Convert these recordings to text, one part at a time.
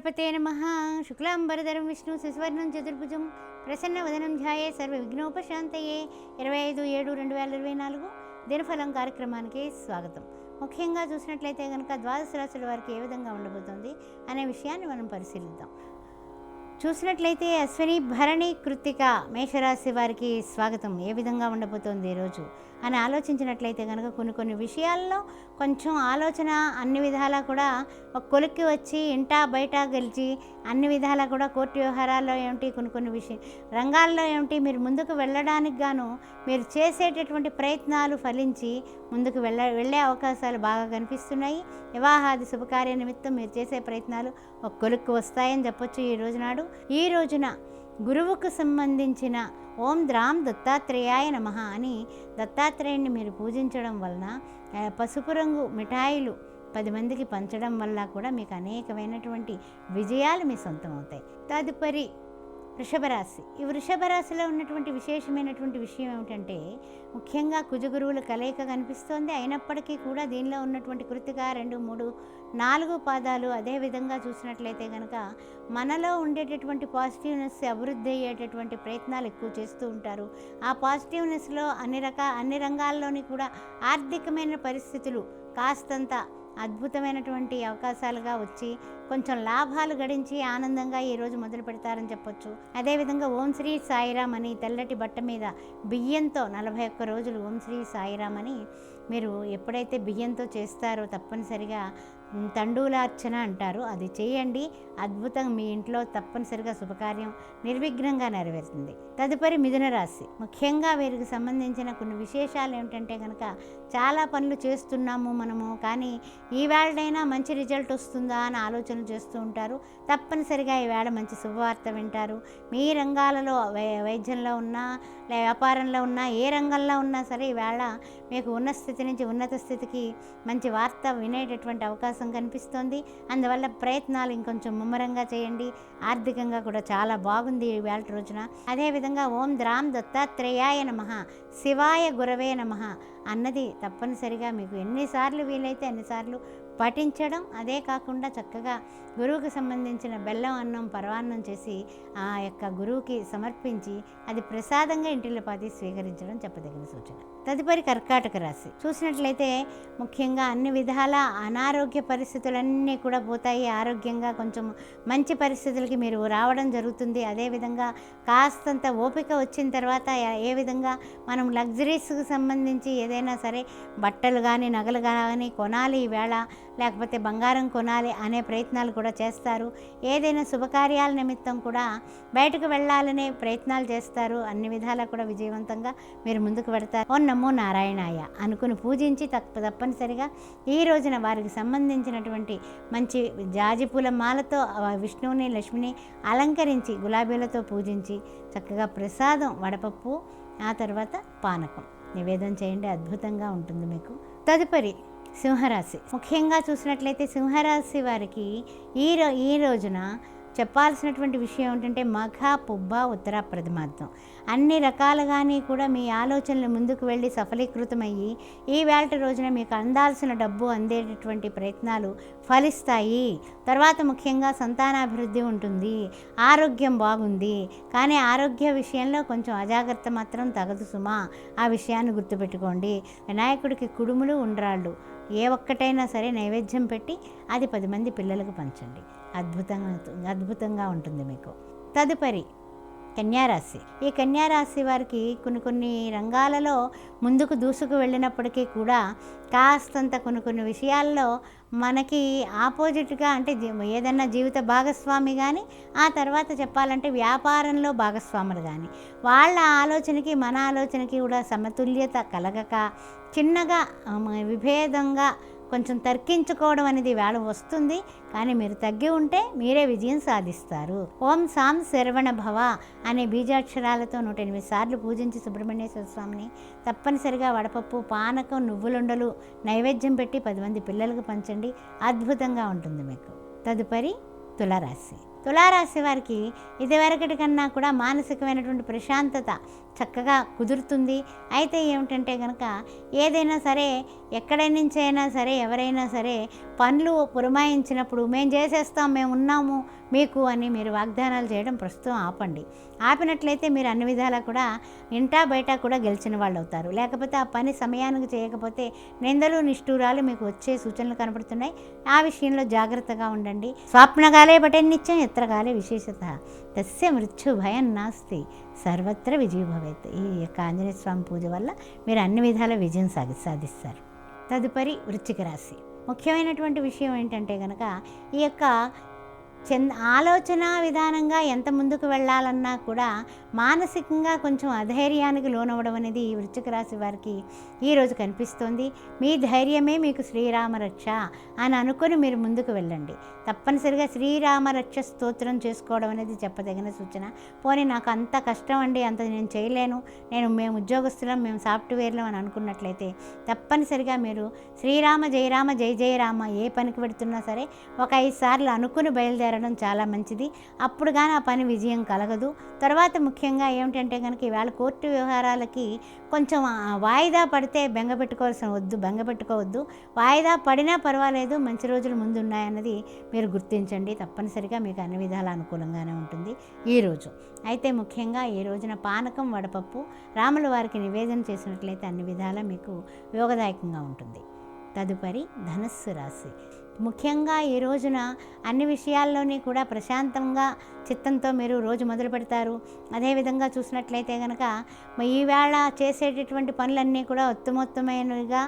గణపతే నమః. శుక్లాంబరధరం విష్ణు శశివర్ణం చతుర్భుజం ప్రసన్నవదనం ధ్యాయే సర్వ విఘ్నోపశాంతయే. 25/7/2024 దినఫలం కార్యక్రమానికి స్వాగతం. ముఖ్యంగా చూసినట్లయితే కనుక ద్వాదశ రాశుల వారికి ఏ విధంగా ఉండబోతోంది అనే విషయాన్ని మనం పరిశీలిద్దాం. చూసినట్లయితే అశ్విని భరణి కృత్తిక మేషరాశి వారికి స్వాగతం. ఏ విధంగా ఉండబోతోంది ఈరోజు అని ఆలోచించినట్లయితే కనుక కొన్ని విషయాల్లో కొంచెం ఆలోచన అన్ని విధాలా కూడా ఒక కొలిక్కి వచ్చి ఇంటా బయట గెలిచి అన్ని విధాలా కూడా కోర్టు వ్యవహారాల్లో ఏమిటి కొన్ని రంగాల్లో ఏమిటి మీరు ముందుకు వెళ్ళడానికి గాను మీరు చేసేటటువంటి ప్రయత్నాలు ఫలించి ముందుకు వెళ్ళే అవకాశాలు బాగా కనిపిస్తున్నాయి. వివాహాది శుభకార్య నిమిత్తం మీరు చేసే ప్రయత్నాలు ఒక కొలిక్కి వస్తాయని చెప్పొచ్చు. ఈ రోజున గురువుకు సంబంధించిన ఓం ద్రాం దత్తాత్రేయాయ నమః అని దత్తాత్రేయుని మీరు పూజించడం వలన పసుపు రంగు మిఠాయిలు 10 మందికి పంచడం వల్ల కూడా మీకు అనేకమైనటువంటి విజయాలు మీ సొంతం అవుతాయి. తదుపరి వృషభరాశి. ఈ వృషభరాశిలో ఉన్నటువంటి విశేషమైనటువంటి విషయం ఏమిటంటే ముఖ్యంగా కుజగురువుల కలయిక కనిపిస్తోంది. అయినప్పటికీ కూడా దీనిలో ఉన్నటువంటి కృతిక 2, 3, 4 పాదాలు అదేవిధంగా చూసినట్లయితే కనుక మనలో ఉండేటటువంటి పాజిటివ్నెస్ అభివృద్ధి అయ్యేటటువంటి ప్రయత్నాలు ఎక్కువ చేస్తూ ఉంటారు. ఆ పాజిటివ్నెస్లో అన్ని రంగాల్లోని కూడా ఆర్థికమైన పరిస్థితులు కాస్తంత అద్భుతమైనటువంటి అవకాశాలుగా వచ్చి కొంచెం లాభాలు గడించి ఆనందంగా ఈరోజు మొదలు పెడతారని చెప్పొచ్చు. అదేవిధంగా ఓం శ్రీ సాయిరామ్ అని తెల్లటి బట్ట మీద బియ్యంతో 41 రోజులు ఓం శ్రీ సాయిరామ్ అని మీరు ఎప్పుడైతే బియ్యంతో చేస్తారో తప్పనిసరిగా తండూలార్చన అంటారు, అది చేయండి. అద్భుతం, మీ ఇంట్లో తప్పనిసరిగా శుభకార్యం నిర్విఘ్నంగా నెరవేరుతుంది. తదుపరి మిథున రాశి. ముఖ్యంగా వీరికి సంబంధించిన కొన్ని విశేషాలు ఏమిటంటే కనుక చాలా పనులు చేస్తున్నాము మనము, కానీ ఈవేళైనా మంచి రిజల్ట్ వస్తుందా అని ఆలోచన చేస్తూ ఉంటారు. తప్పనిసరిగా ఈవేళ మంచి శుభవార్త వింటారు. మీ రంగాలలో వైద్యంలో ఉన్నా వ్యాపారంలో ఉన్నా ఏ రంగంలో ఉన్నా సరే ఈవేళ మీకు ఉన్న స్థితి నుంచి ఉన్నత స్థితికి మంచి వార్త వినేటటువంటి అవకాశం కనిపిస్తోంది. అందువల్ల ప్రయత్నాలు ఇంకొంచెం ముమ్మరంగా చేయండి. ఆర్థికంగా కూడా చాలా బాగుంది ఈవేళ రోజున. అదేవిధంగా ఓం ద్రాం దత్తాత్రేయాయ నమః శివాయ గురవే నమః అన్నది తప్పనిసరిగా మీకు ఎన్నిసార్లు వీలైతే అన్నిసార్లు పఠించడం. అదే కాకుండా చక్కగా గురువుకు సంబంధించిన బెల్లం అన్నం పరవాన్నం చేసి ఆ యొక్క గురువుకి సమర్పించి అది ప్రసాదంగా ఇంటిలో పాతి స్వీకరించడం చెప్పదగిన సూచన. తదుపరి కర్కాటక రాశి. చూసినట్లయితే ముఖ్యంగా అన్ని విధాల అనారోగ్య పరిస్థితులన్నీ కూడా పోతాయి. ఆరోగ్యంగా కొంచెం మంచి పరిస్థితులకి మీరు రావడం జరుగుతుంది. అదేవిధంగా కాస్తంత ఓపిక వచ్చిన తర్వాత ఏ విధంగా మనం లగ్జరీస్కి సంబంధించి ఏదైనా సరే బట్టలు కానీ నగలు కానీ కొనాలి ఈవేళ, లేకపోతే బంగారం కొనాలి అనే ప్రయత్నాలు కూడా చేస్తారు. ఏదైనా శుభకార్యాల నిమిత్తం కూడా బయటకు వెళ్ళాలనే ప్రయత్నాలు చేస్తారు. అన్ని విధాలా కూడా విజయవంతంగా మీరు ముందుకు పెడతారు. ఓ నమో నారాయణాయ అనుకుని పూజించి తప్పనిసరిగా ఈ రోజున వారికి సంబంధించినటువంటి మంచి జాజిపూల మాలతో విష్ణువుని లక్ష్మిని అలంకరించి గులాబీలతో పూజించి చక్కగా ప్రసాదం వడపప్పు ఆ తర్వాత పానకం నివేదన చేయండి. అద్భుతంగా ఉంటుంది మీకు. తదుపరి సింహరాశి. ముఖ్యంగా చూసినట్లయితే సింహరాశి వారికి ఈ రోజున చెప్పాల్సినటువంటి విషయం ఏంటంటే మఘ పుబ్బ ఉత్తర ప్రథమార్థం అన్ని రకాలుగానే కూడా మీ ఆలోచనలు ముందుకు వెళ్ళి సఫలీకృతమయ్యి ఈ వేళ రోజున మీకు అందాల్సిన డబ్బు అందేటటువంటి ప్రయత్నాలు ఫలిస్తాయి. తర్వాత ముఖ్యంగా సంతానాభివృద్ధి ఉంటుంది. ఆరోగ్యం బాగుంది, కానీ ఆరోగ్య విషయంలో కొంచెం అజాగ్రత్త మాత్రం తగదు సుమా. ఆ విషయాన్ని గుర్తుపెట్టుకోండి. వినాయకుడికి కుడుములు ఉండ్రాళ్ళు ఏ ఒక్కటైనా సరే నైవేద్యం పెట్టి అది 10 మంది పిల్లలకు పంచండి. అద్భుతంగా ఉంటుంది మీకు. తదుపరి కన్యారాశి. ఈ కన్యారాశి వారికి కొన్ని రంగాలలో ముందుకు దూసుకు వెళ్ళినప్పటికీ కూడా కాస్తంత కొన్ని విషయాల్లో మనకి ఆపోజిట్గా అంటే ఏదన్నా జీవిత భాగస్వామి కానీ ఆ తర్వాత చెప్పాలంటే వ్యాపారంలో భాగస్వాములు కానీ వాళ్ళ ఆలోచనకి మన ఆలోచనకి కూడా సమతుల్యత కలగక చిన్నగా విభేదంగా కొంచెం తర్కించుకోవడం అనేది వేళ వస్తుంది. కానీ మీరు తగ్గి ఉంటే మీరే విజయం సాధిస్తారు. ఓం సాం శరవణ భవ అనే బీజాక్షరాలతో 108 సార్లు పూజించి సుబ్రహ్మణ్యేశ్వర స్వామిని తప్పనిసరిగా వడపప్పు పానకం నువ్వులుండలు నైవేద్యం పెట్టి 10 మంది పిల్లలకు పంచండి. అద్భుతంగా ఉంటుంది మీకు. తదుపరి తులారాశి. తులారాశి వారికి ఇదివరకటి కన్నా కూడా మానసికమైనటువంటి ప్రశాంతత చక్కగా కుదురుతుంది. అయితే ఏమిటంటే కనుక ఏదైనా సరే ఎక్కడి నుంచైనా సరే ఎవరైనా సరే పనులు పురమాయించినప్పుడు మేము చేసేస్తాం, మేము ఉన్నాము మీకు అని మీరు వాగ్దానాలు చేయడం ప్రస్తుతం ఆపండి. ఆపినట్లయితే మీరు అన్ని విధాలా కూడా ఇంటా బయట కూడా గెలిచిన వాళ్ళు అవుతారు. లేకపోతే ఆ పని సమయానికి చేయకపోతే నిందలు నిష్ఠూరాలు మీకు వచ్చే సూచనలు కనబడుతున్నాయి. ఆ విషయంలో జాగ్రత్తగా ఉండండి. స్వప్నకాలే పఠన్నిత్యం ఎత్రకాలే విశేషత తస్య మృత్యు భయం నాస్తి సర్వత్ర విజయభవేత్. ఈ యొక్క ఆంజనేయ స్వామి పూజ వల్ల మీరు అన్ని విధాల విజయం సాధిస్తారు. తదుపరి వృశ్చిక రాశి. ముఖ్యమైనటువంటి విషయం ఏంటంటే కనుక ఈ యొక్క ఆలోచన విధానంగా ఎంత ముందుకు వెళ్ళాలన్నా కూడా మానసికంగా కొంచెం అధైర్యానికి లోనవ్వడం అనేది ఈ వృశ్చిక రాశి వారికి ఈరోజు కనిపిస్తోంది. మీ ధైర్యమే మీకు శ్రీరామ రక్ష అని అనుకొని మీరు ముందుకు వెళ్ళండి. తప్పనిసరిగా శ్రీరామ రక్ష స్తోత్రం చేసుకోవడం అనేది చెప్పదగిన సూచన. పోనీ నాకు అంత కష్టం అండి, అంత నేను చేయలేను, మేము ఉద్యోగస్తులం, మేము సాఫ్ట్వేర్లం అని అనుకున్నట్లయితే తప్పనిసరిగా మీరు శ్రీరామ జయరామ జయ జయరామ ఏ పనికి పెడుతున్నా సరే ఒక 5 సార్లు అనుకుని బయలుదేరడం చాలా మంచిది. అప్పుడు కానీ ఆ పని విజయం కలగదు. తర్వాత ముఖ్యంగా ఏమిటంటే కనుక ఈవేళ కోర్టు వ్యవహారాలకి కొంచెం వాయిదా పడితే బెంగపెట్టుకోవద్దు. వాయిదా పడినా పర్వాలేదు, మంచి రోజులు ముందు ఉన్నాయన్నది మీరు గుర్తించండి. తప్పనిసరిగా మీకు అన్ని విధాలా అనుకూలంగానే ఉంటుంది ఈరోజు. అయితే ముఖ్యంగా ఈ రోజున పానకం వడపప్పు రాముల వారికి నివేదన చేసినట్లయితే అన్ని విధాలా మీకు యోగదాయకంగా ఉంటుంది. తదుపరి ధనస్సు రాశి. ముఖ్యంగా ఈ రోజున అన్ని విషయాల్లోని కూడా ప్రశాంతంగా చిత్తంతో మీరు రోజు మొదలు పెడతారు. అదేవిధంగా చూసినట్లయితే కనుక ఈవేళ చేసేటటువంటి పనులన్నీ కూడా ఉత్తమోత్తమైనవిగా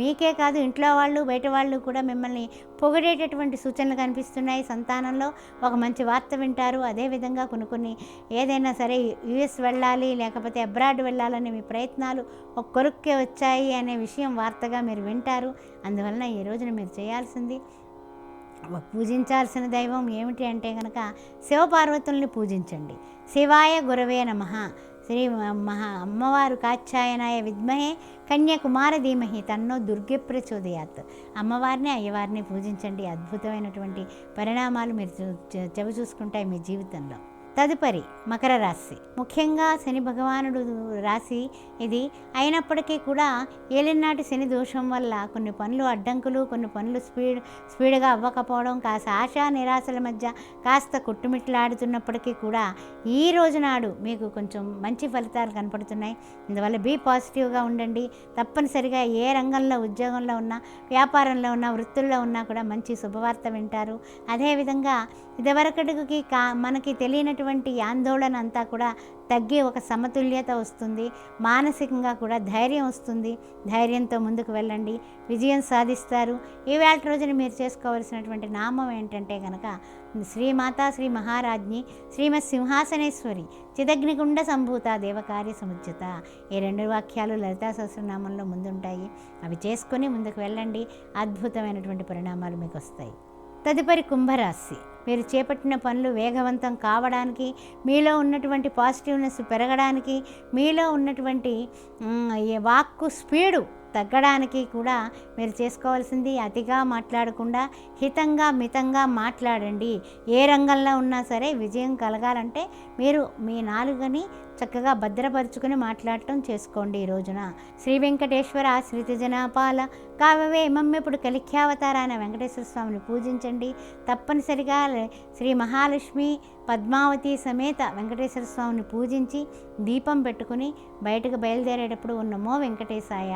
మీకే కాదు ఇంట్లో వాళ్ళు బయట వాళ్ళు కూడా మిమ్మల్ని పొగిడేటటువంటి సూచనలు కనిపిస్తున్నాయి. సంతానంలో ఒక మంచి వార్త వింటారు. అదేవిధంగా కొన్ని ఏదైనా సరే యుఎస్ వెళ్ళాలి లేకపోతే అబ్రాడ్ వెళ్ళాలని మీ ప్రయత్నాలు ఒక కొరుక్కే వచ్చాయి అనే విషయం వార్తగా మీరు వింటారు. అందువలన ఈ రోజున మీరు చేయాల్సింది పూజించాల్సిన దైవం ఏమిటి అంటే కనుక శివపార్వతుల్ని పూజించండి. శివాయ గురవే నమః. శ్రీ అమ్మవారు కాత్యాయనాయ విద్మహే కన్యాకుమార ధీమహి తన్నో దుర్గే ప్రచోదయాత్. అమ్మవారిని అయ్యవారిని పూజించండి. అద్భుతమైనటువంటి పరిణామాలు మీరు చెవి చూసుకుంటాయి మీ జీవితంలో. తదుపరి మకర రాశి. ముఖ్యంగా శని భగవానుడు రాశి ఇది అయినప్పటికీ కూడా ఏలినాటి శని దోషం వల్ల కొన్ని పనులు అడ్డంకులు, కొన్ని పనులు స్పీడ్గా అవ్వకపోవడం, కాస్త ఆశా నిరాశల మధ్య కాస్త కొట్టుమిట్లాడుతున్నప్పటికీ కూడా ఈ రోజు నాడు మీకు కొంచెం మంచి ఫలితాలు కనపడుతున్నాయి. అందువల్ల బీ పాజిటివ్గా ఉండండి. తప్పనిసరిగా ఏ రంగంలో ఉద్యోగంలో ఉన్నా, వ్యాపారంలో ఉన్నా, వృత్తుల్లో ఉన్నా కూడా మంచి శుభవార్త వింటారు. అదేవిధంగా ఇదివరకటికి మనకి తెలియనటువంటి ఆందోళన అంతా కూడా తగ్గి ఒక సమతుల్యత వస్తుంది. మానసికంగా కూడా ధైర్యం వస్తుంది. ధైర్యంతో ముందుకు వెళ్ళండి, విజయం సాధిస్తారు. ఈవేళ రోజున మీరు చేసుకోవాల్సినటువంటి నామం ఏంటంటే కనుక శ్రీమాతా శ్రీ మహారాజ్ఞి శ్రీమత్ సింహాసనేశ్వరి చిదగ్నిగుండ సంభూత దేవకార్య సముజ్జత. ఈ 2 వాక్యాలు లలితా సహస్రనామంలో ముందుంటాయి. అవి చేసుకొని ముందుకు వెళ్ళండి. అద్భుతమైనటువంటి పరిణామాలు మీకు వస్తాయి. తదుపరి కుంభరాశి. మీరు చేపట్టిన పనులు వేగవంతం కావడానికి, మీలో ఉన్నటువంటి పాజిటివ్నెస్ పెరగడానికి, మీలో ఉన్నటువంటి వాక్కు స్పీడు తగ్గడానికి కూడా మీరు చేసుకోవాల్సింది అతిగా మాట్లాడకుండా హితంగా మితంగా మాట్లాడండి. ఏ రంగంలో ఉన్నా సరే విజయం కలగాలంటే మీరు మీ నాలుకని చక్కగా భద్రపరుచుకుని మాట్లాడటం చేసుకోండి. ఈ రోజున శ్రీ వెంకటేశ్వర ఆశ్రిత జనాపాల కావవే మమ్మెప్పుడు కలిఖ్యావతార అనే వెంకటేశ్వర స్వామిని పూజించండి. తప్పనిసరిగా శ్రీ మహాలక్ష్మి పద్మావతి సమేత వెంకటేశ్వర స్వామిని పూజించి దీపం పెట్టుకుని బయటకు బయలుదేరేటప్పుడు ఉన్నమో వెంకటేశాయ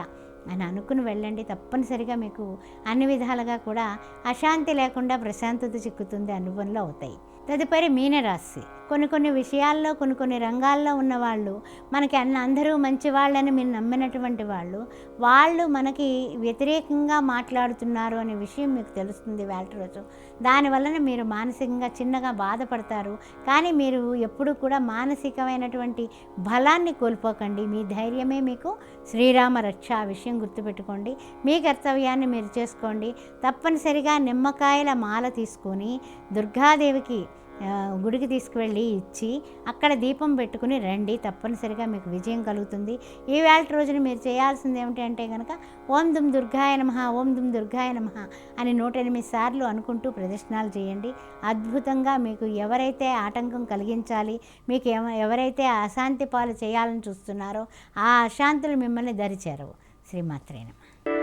అని అనుకుని వెళ్ళండి. తప్పనిసరిగా మీకు అన్ని విధాలుగా కూడా అశాంతి లేకుండా ప్రశాంతత చిక్కుతుంది, అనుభవంలో అవుతాయి. తదుపరి మీనరాశి. కొన్ని విషయాల్లో కొన్ని రంగాల్లో ఉన్నవాళ్ళు మనకి అందరూ మంచి వాళ్ళని మీరు నమ్మినటువంటి వాళ్ళు మనకి వ్యతిరేకంగా మాట్లాడుతున్నారు అనే విషయం మీకు తెలుస్తుంది వేళ రోజు. దానివలన మీరు మానసికంగా చిన్నగా బాధపడతారు. కానీ మీరు ఎప్పుడూ కూడా మానసికమైనటువంటి బలాన్ని కోల్పోకండి. మీ ధైర్యమే మీకు శ్రీరామ రక్ష. ఆ విషయం గుర్తుపెట్టుకోండి. మీ కర్తవ్యాన్ని మీరు చేసుకోండి. తప్పనిసరిగా నిమ్మకాయల మాల తీసుకొని దుర్గాదేవికి గుడికి తీసుకువెళ్ళి ఇచ్చి అక్కడ దీపం పెట్టుకుని రండి, తప్పనిసరిగా మీకు విజయం కలుగుతుంది. ఈ వేళ రోజున మీరు చేయాల్సింది ఏమిటంటే కనుక ఓం దుమ్ దుర్గాయ నమః, ఓం దుమ్ దుర్గాయ నమః అని 108 సార్లు అనుకుంటూ ప్రదక్షిణాలు చేయండి. అద్భుతంగా మీకు ఎవరైతే ఆటంకం కలిగించాలి, మీకు ఎవరైతే అశాంతి పాలు చేయాలని చూస్తున్నారో ఆ అశాంతులు మిమ్మల్ని దరిచేరవు. శ్రీమాత్రే నమః.